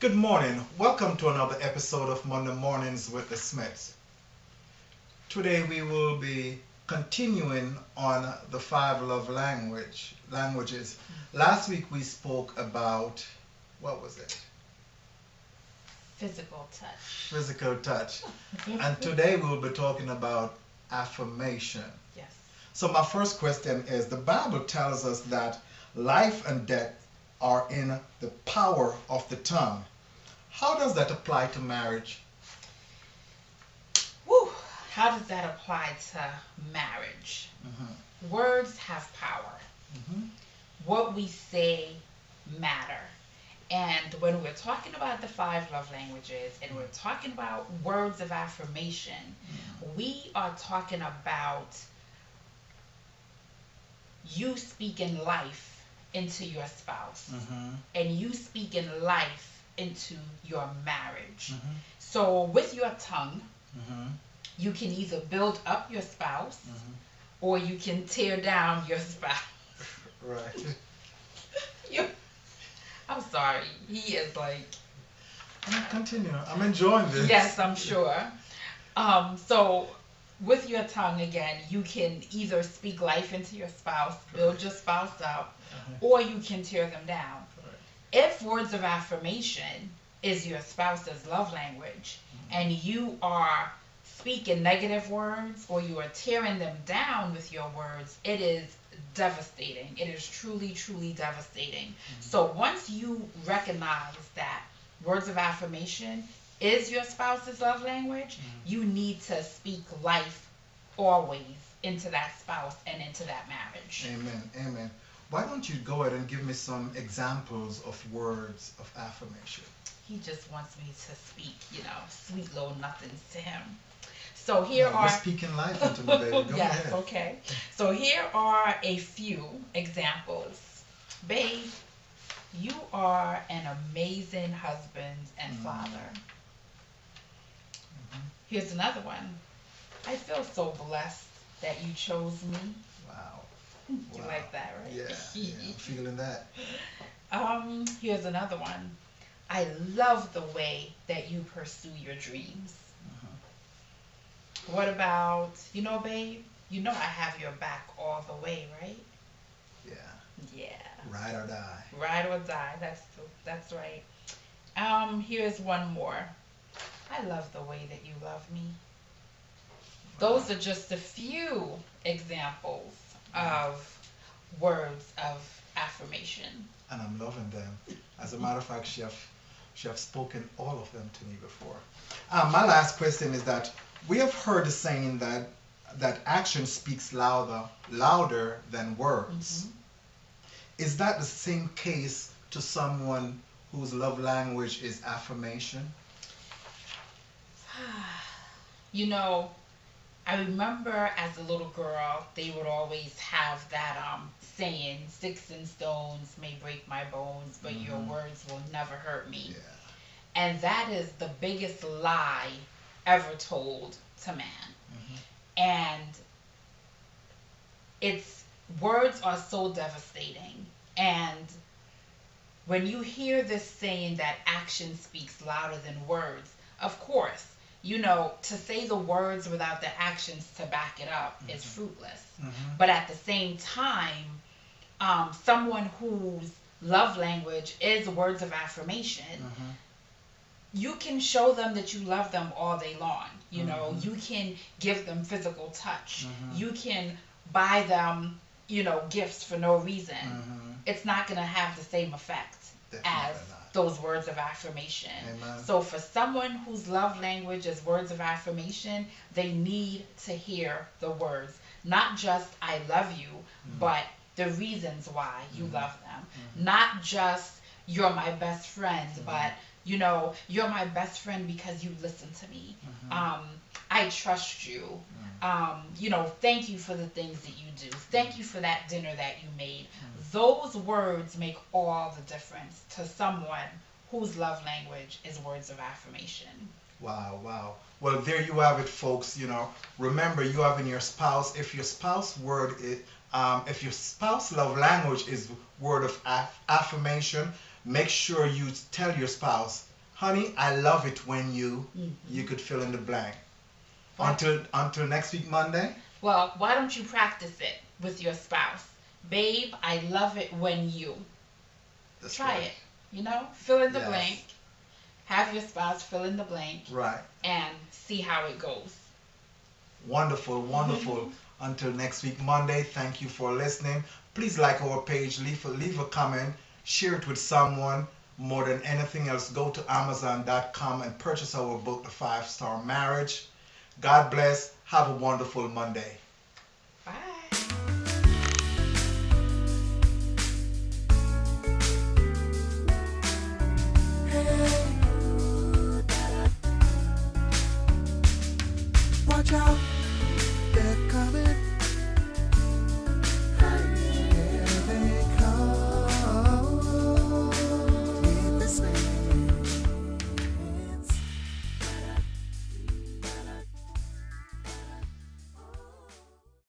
Good morning. Welcome to another episode of Monday Mornings with the Smiths. Today we will be continuing on the five love languages. Last week we spoke about, what was it? Physical touch. Physical touch. And today we'll be talking about affirmation. Yes. So my first question is, the Bible tells us that life and death are in the power of the tongue. How does that apply to marriage? Woo! How does that apply to marriage? Mm-hmm. Words have power. Mm-hmm. What we say matter. And when we're talking about the five love languages and we're talking about words of affirmation, we are talking about you speaking life into your spouse and you speaking life into your marriage. So with your tongue, you can either build up your spouse or you can tear down your spouse. Right. I'm sorry. He is like. Continue. I'm enjoying this. Yes, I'm sure. So with your tongue, again, you can either speak life into your spouse, build your spouse up, or you can tear them down. If words of affirmation is your spouse's love language and you are speaking negative words or you are tearing them down with your words, it is devastating. It is truly, truly devastating. So once you recognize that words of affirmation is your spouse's love language, you need to speak life always into that spouse and into that marriage. Amen. Amen. Why don't you go ahead and give me some examples of words of affirmation? He just wants me to speak, sweet little nothings to him. So here are. You're speaking life into me, baby. Go yes, ahead. Okay. So here are a few examples. Babe, you are an amazing husband and father. Here's another one. I feel so blessed that you chose me. Wow. You like that, right? Yeah, I'm feeling that. Here's another one. I love the way that you pursue your dreams. What about, babe, I have your back all the way, right? Yeah. Yeah. Ride or die. Ride or die. That's right. Here's one more. I love the way that you love me. Those are just a few examples of words of affirmation. And I'm loving them. As a matter of fact, she have spoken all of them to me before. My last question is that we have heard the saying that action speaks louder than words. Is that the same case to someone whose love language is affirmation? I remember as a little girl, they would always have that saying, sticks and stones may break my bones, but your words will never hurt me. Yeah. And that is the biggest lie ever told to man. And words are so devastating. And when you hear this saying that action speaks louder than words, of course, to say the words without the actions to back it up is fruitless. But at the same time, someone whose love language is words of affirmation, you can show them that you love them all day long. You can give them physical touch. You can buy them, gifts for no reason. It's not going to have the same effect as those words of affirmation. Amen. So for someone whose love language is words of affirmation, they need to hear the words. Not just I love you, but the reasons why you love them. Not just you're my best friend, but you're my best friend because you listen to me. I trust you. Thank you for the things that you do. Thank you for that dinner that you made. Those words make all the difference to someone whose love language is words of affirmation. Wow, wow. Well, there you have it, folks. Remember, you have in your spouse. If your spouse love language is word of affirmation, make sure you tell your spouse Honey, I love it when you, Mhm. you could fill in the blank. What? Until next week, Monday. Well, why don't you practice it with your spouse? Babe, I love it when you. That's Try right. it. You know, fill in the Yes. blank. Have your spouse fill in the blank Right. and see how it goes. Wonderful, wonderful. Until next week, Monday, thank you for listening. Please like our page, leave a comment, share it with someone. More than anything else, go to Amazon.com and purchase our book, The 5-Star Marriage. God bless. Have a wonderful Monday. Bye. Watch out.